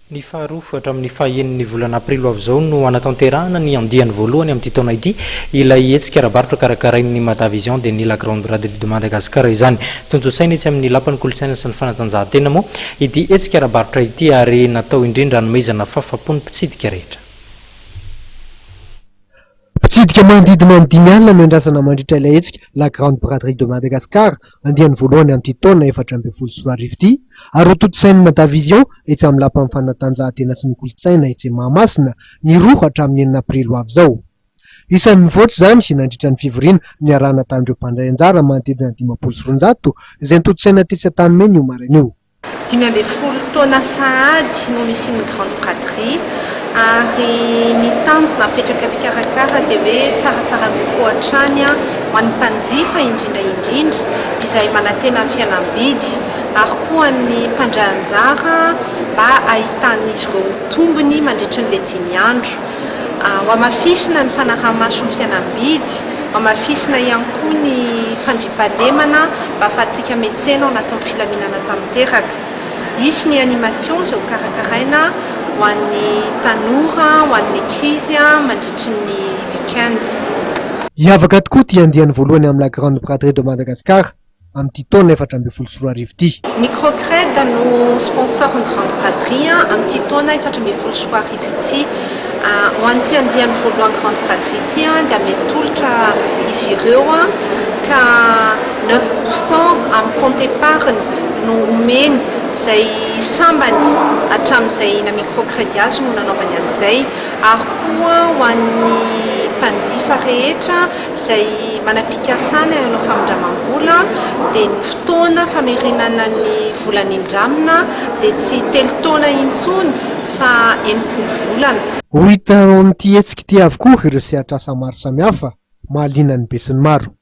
Ny faharoa hatramin'ny fahaeniny volana aprily avy izao no hanatanterahana ny andiany voalohany amin'ity taona ity ilay hetsika ara-barotra karakarain'i Madavision dia ny la grande braderie de Madagascar izany. Tontosaina itsy amin'ny lapan'ny kolontsaina sy ny fanatanjahan-tena moa ity hetsika ara-barotra ity ary natao indrindra hanomezana fahafapon'ny mpitsidika rehetra. Mitsidika manodidina ny 5 alina no endrasana mandritra ilay hetsika la grande braderie de Madagascar andiany voalohany amin'ity taona 2024 ity ary ho tontosain'ny Madavision etsy amin'ny lapan'ny fanatanjahan-tena sy ny kolontsaina etsy Mahamasina ny 2 hatramin'ny 9 aprily avy izao. Isan'ny mivoatra zany sy nandritra ny fivoriana ny arahana tamin'ireo mpandray anjara manodidina 500 izay nitotosaina tetsy Samy io marina io. 12 taona sahady no nisian'ny grande braderie ary ny tanjona apetraka mpikarakara dia hoe tsaratsara kokoa hatrany ho an'ny mpanjifa indrindra izay manantena ny fianam-bidy ary koa ny mpandray anjara mba ahitan'izy ireo tombony mandritra ny 5 andro. Ho amafisina ny fanaraha-maso ny fianam-bidy, ho amafisina ihany koa ny fandriampahalemana mba ahafahantsika metsena ao anatin'ny filaminana tanteraka. Isy ny animation izay ho karakaraina ho an'ny tanora, ho an'ny ankizy mandritra ny weekend. Hiavaka tokoa ty andiany voalohany amin'ny la grande braderie de Madagascar amin'ity taona 2024 ity. Microcred no sponsor ny grande braderie amin'ity taona 2024 ity. Ho an'ity andiany voalohany grande braderie ity dia metolatra izy ireo ka 9% amin'ny compte épargne no omeny izay sambany hatramin'izay na microcrédit azy no nanaovany an'izay ary koa ho an'ny mpanjifa rehetra izay manam-pikasana nanao famindramam-bola dia ny fotoana famerenana ny volana indramina dia tsy 3 taona intsony fa 90 volana. Ho hita amin'ity hetsika ity avokoa ireo sehatr'asa maro samihafa mahaliana ny be sy ny maro.